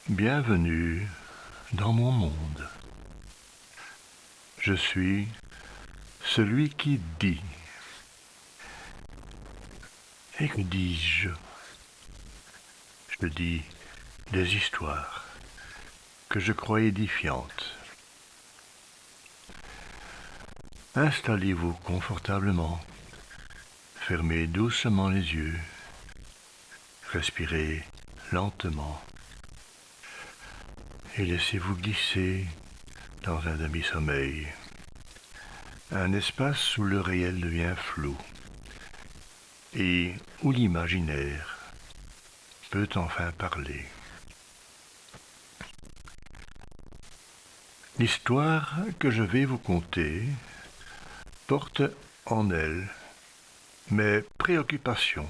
Bienvenue dans mon monde. Je suis celui qui dit. Et que dis-je? Je dis des histoires que je crois édifiantes. Installez-vous confortablement, fermez doucement les yeux, respirez lentement et laissez-vous glisser dans un demi-sommeil, un espace où le réel devient flou et où l'imaginaire peut enfin parler. L'histoire que je vais vous conter porte en elle mes préoccupations,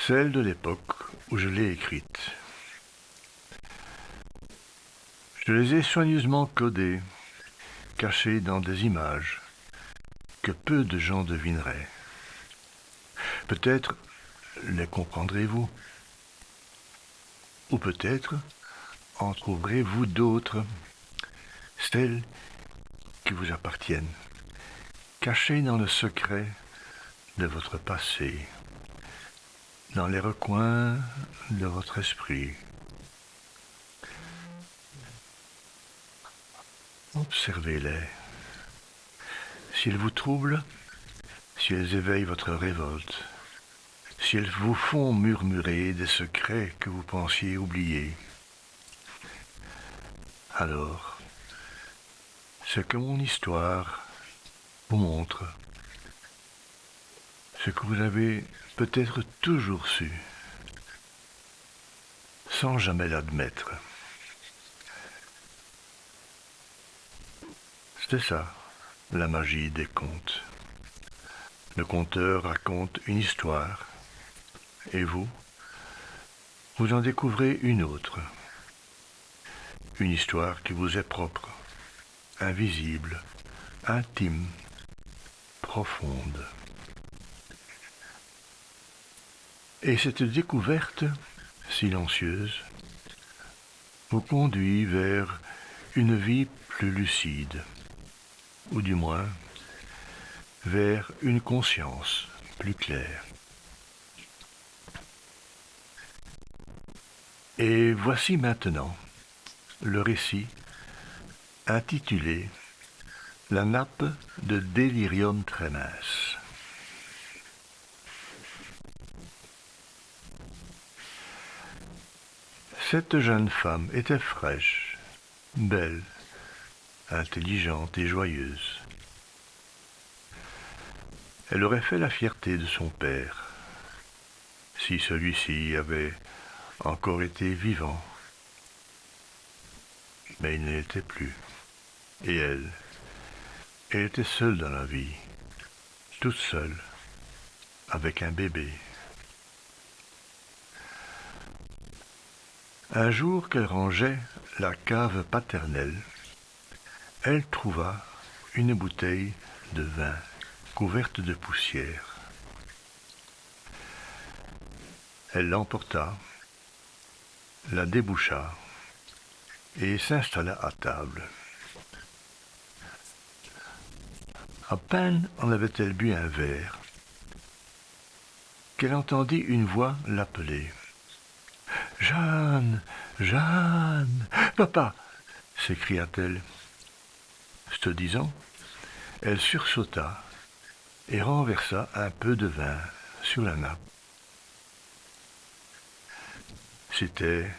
celles de l'époque où je l'ai écrite. Je les ai soigneusement codées, cachées dans des images que peu de gens devineraient. Peut-être les comprendrez-vous, ou peut-être en trouverez-vous d'autres, celles qui vous appartiennent, cachées dans le secret de votre passé, dans les recoins de votre esprit. Observez-les. Si elles vous troublent, si elles éveillent votre révolte, si elles vous font murmurer des secrets que vous pensiez oublier, alors, ce que mon histoire vous montre, ce que vous avez peut-être toujours su, sans jamais l'admettre. C'est ça, la magie des contes. Le conteur raconte une histoire, et vous en découvrez une autre. Une histoire qui vous est propre, invisible, intime, profonde. Et cette découverte silencieuse vous conduit vers une vie plus lucide, ou du moins vers une conscience plus claire. Et voici maintenant le récit intitulé « La nappe de Delirium Tremens ». Cette jeune femme était fraîche, belle, intelligente et joyeuse. Elle aurait fait la fierté de son père, si celui-ci avait encore été vivant. Mais il ne l'était plus. Et elle était seule dans la vie, toute seule, avec un bébé. Un jour qu'elle rangeait la cave paternelle, elle trouva une bouteille de vin couverte de poussière. Elle l'emporta, la déboucha et s'installa à table. À peine en avait-elle bu un verre qu'elle entendit une voix l'appeler. « Jeanne, Jeanne, papa !» s'écria-t-elle. Ce disant, elle sursauta et renversa un peu de vin sur la nappe. C'était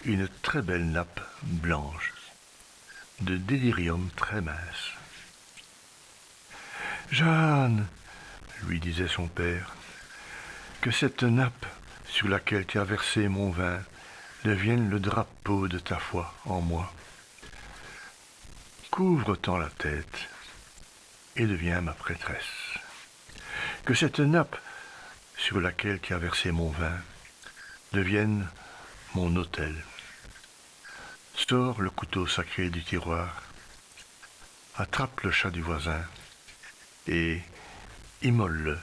une très belle nappe blanche, de délirium très mince. « Jeanne, lui disait son père, que cette nappe sur laquelle tu as versé mon vin devienne le drapeau de ta foi en moi. Couvre-t'en la tête et deviens ma prêtresse. Que cette nappe sur laquelle tu as versé mon vin devienne mon autel. Sors le couteau sacré du tiroir, attrape le chat du voisin et immole-le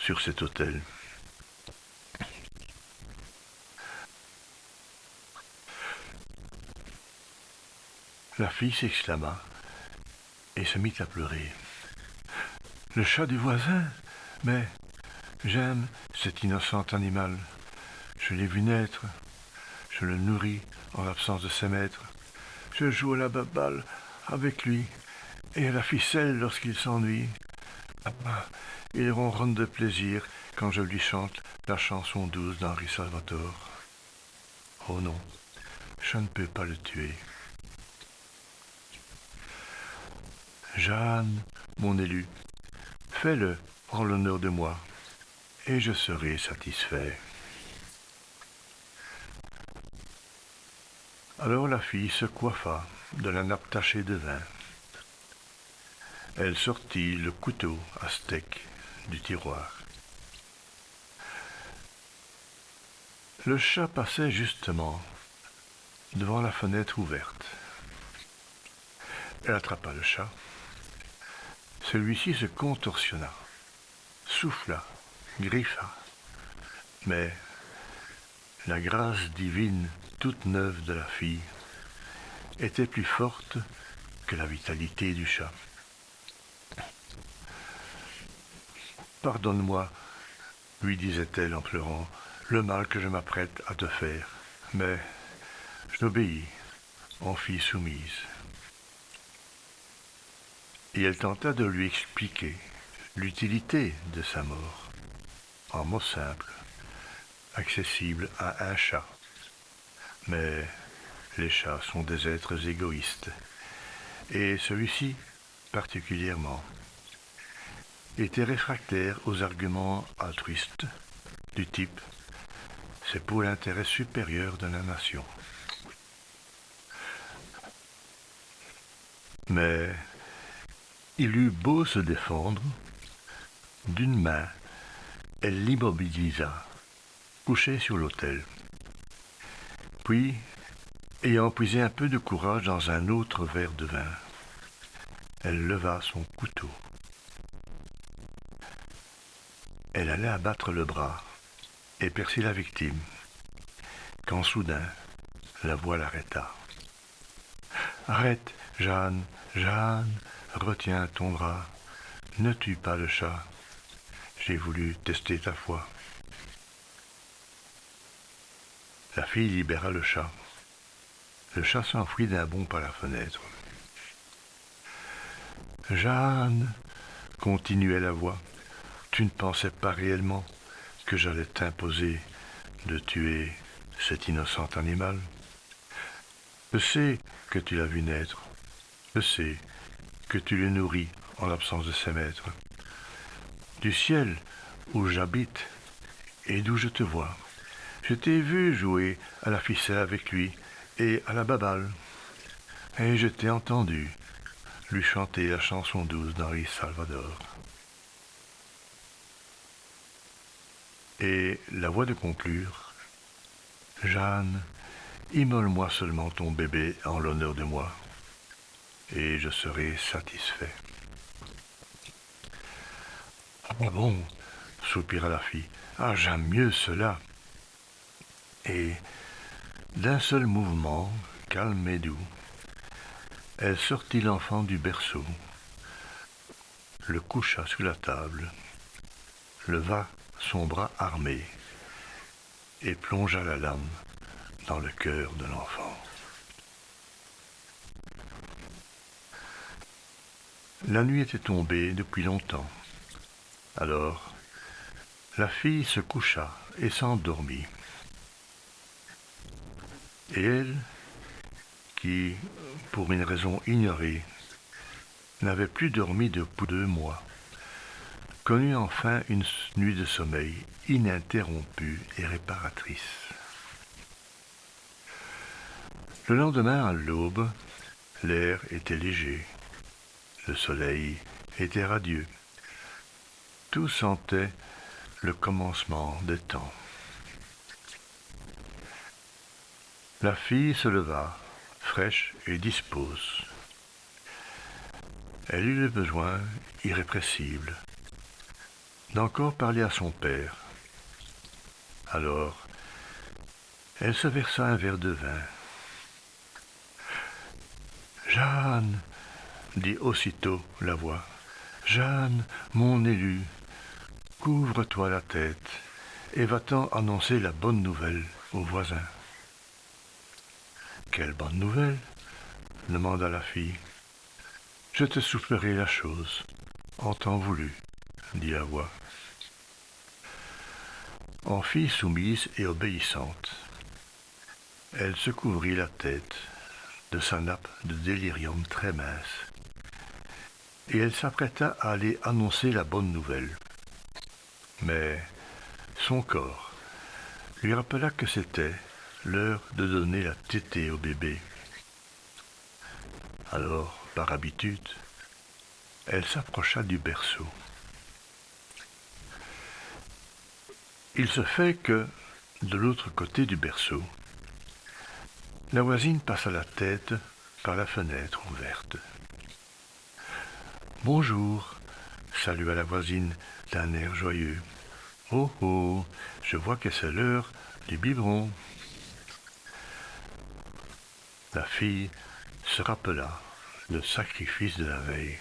sur cet autel. La fille s'exclama et se mit à pleurer. Le chat du voisin? Mais j'aime cet innocent animal. Je l'ai vu naître. Je le nourris en l'absence de ses maîtres. Je joue à la baballe avec lui et à la ficelle lorsqu'il s'ennuie. Ah, il ronronne de plaisir quand je lui chante la chanson douce d'Henri Salvatore. Oh non, je ne peux pas le tuer. Jeanne, mon élu, fais-le en l'honneur de moi, et je serai satisfait. Alors la fille se coiffa de la nappe tachée de vin. Elle sortit le couteau à steak du tiroir. Le chat passait justement devant la fenêtre ouverte. Elle attrapa le chat. Celui-ci se contorsionna, souffla, griffa. Mais la grâce divine toute neuve de la fille était plus forte que la vitalité du chat. Pardonne-moi, lui disait-elle en pleurant, le mal que je m'apprête à te faire, mais je n'obéis en fille soumise. Et elle tenta de lui expliquer l'utilité de sa mort, en mots simples, accessibles à un chat. Mais les chats sont des êtres égoïstes, et celui-ci particulièrement était réfractaire aux arguments altruistes du type « c'est pour l'intérêt supérieur de la nation ». Mais il eut beau se défendre, d'une main, elle l'immobilisa, couché sur l'autel. Puis, ayant puisé un peu de courage dans un autre verre de vin, elle leva son couteau. Elle allait abattre le bras et percer la victime, quand soudain, la voix l'arrêta. « Arrête, Jeanne, Jeanne, retiens ton bras, ne tue pas le chat, j'ai voulu tester ta foi. » La fille libéra le chat. Le chat s'enfuit d'un bond par la fenêtre. « Jeanne, continuait la voix, tu ne pensais pas réellement que j'allais t'imposer de tuer cet innocent animal? Je sais que tu l'as vu naître, je sais que tu le nourris en l'absence de ses maîtres. Du ciel où j'habite et d'où je te vois, je t'ai vu jouer à la ficelle avec lui et à la baballe, et je t'ai entendu lui chanter la chanson douce d'Henri Salvatore. Et la voix de conclure, « Jeanne, immole-moi seulement ton bébé en l'honneur de moi, et je serai satisfait. » « Ah bon, soupira la fille, ah j'aime mieux cela. » Et d'un seul mouvement, calme et doux, elle sortit l'enfant du berceau, le coucha sous la table, leva son bras armé et plongea la lame dans le cœur de l'enfant. La nuit était tombée depuis longtemps. Alors, la fille se coucha et s'endormit. Et elle, qui, pour une raison ignorée, n'avait plus dormi depuis 2 mois, connut enfin une nuit de sommeil ininterrompue et réparatrice. Le lendemain, à l'aube, l'air était léger, le soleil était radieux. Tout sentait le commencement des temps. La fille se leva, fraîche et dispose. Elle eut le besoin irrépressible d'encore parler à son père. Alors, elle se versa un verre de vin. « Jeanne, dit aussitôt la voix. Jeanne, mon élue, couvre-toi la tête et va-t'en annoncer la bonne nouvelle aux voisins. Quelle bonne nouvelle? Demanda la fille. Je te soufflerai la chose, en temps voulu, dit la voix. En fille soumise et obéissante, elle se couvrit la tête de sa nappe de délirium très mince, et elle s'apprêta à aller annoncer la bonne nouvelle. Mais son corps lui rappela que c'était l'heure de donner la tétée au bébé. Alors, par habitude, elle s'approcha du berceau. Il se fait que, de l'autre côté du berceau, la voisine passa la tête par la fenêtre ouverte. « Bonjour » salua la voisine d'un air joyeux. « Oh oh, je vois que c'est l'heure du biberon. » La fille se rappela le sacrifice de la veille.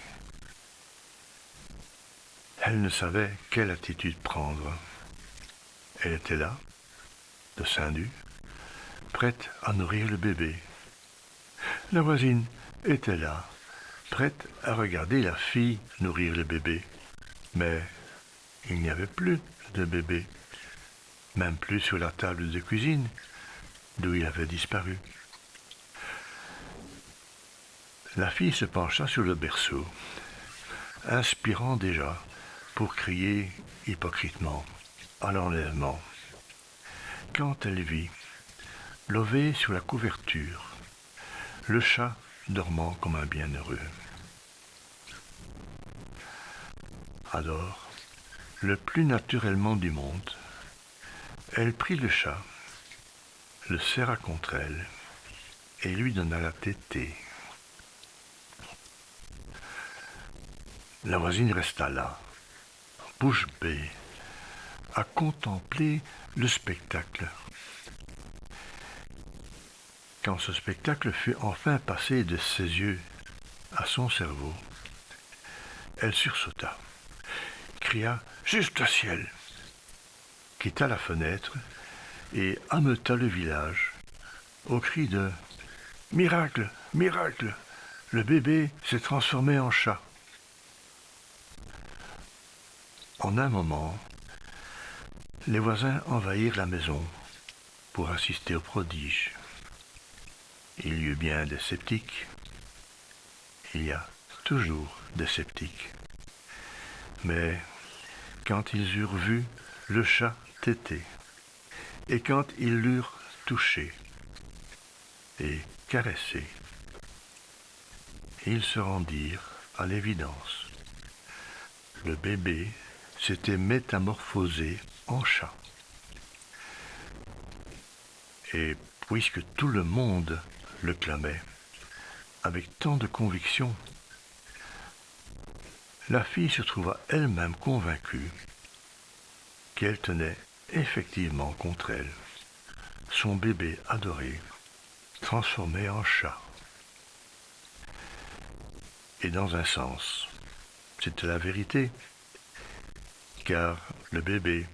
Elle ne savait quelle attitude prendre. Elle était là, de seins nus, prête à nourrir le bébé. La voisine était là, prête à regarder la fille nourrir le bébé. Mais il n'y avait plus de bébé, même plus sur la table de cuisine, d'où il avait disparu. La fille se pencha sur le berceau, inspirant déjà pour crier hypocritement à l'enlèvement, quand elle vit, lové sur la couverture, le chat dormant comme un bienheureux. Alors, le plus naturellement du monde, elle prit le chat, le serra contre elle et lui donna la tétée. La voisine resta là, bouche bée, à contempler le spectacle. Quand ce spectacle fut enfin passé de ses yeux à son cerveau, elle sursauta, cria « Juste ciel !» quitta la fenêtre et ameuta le village au cri de « Miracle, miracle, le bébé s'est transformé en chat !» En un moment, les voisins envahirent la maison pour assister au prodige. Il y eut bien des sceptiques. Il y a toujours des sceptiques. Mais quand ils eurent vu le chat téter, et quand ils l'eurent touché et caressé, ils se rendirent à l'évidence. Le bébé s'était métamorphosé en chat. Et puisque tout le monde le clamait, avec tant de conviction, la fille se trouva elle-même convaincue qu'elle tenait effectivement contre elle son bébé adoré, transformé en chat. Et dans un sens, c'était la vérité, car le bébé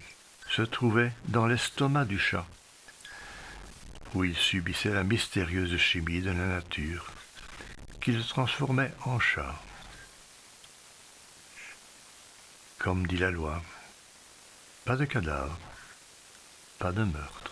se trouvait dans l'estomac du chat, où il subissait la mystérieuse chimie de la nature, qui le transformait en chat. Comme dit la loi, pas de cadavre, pas de meurtre.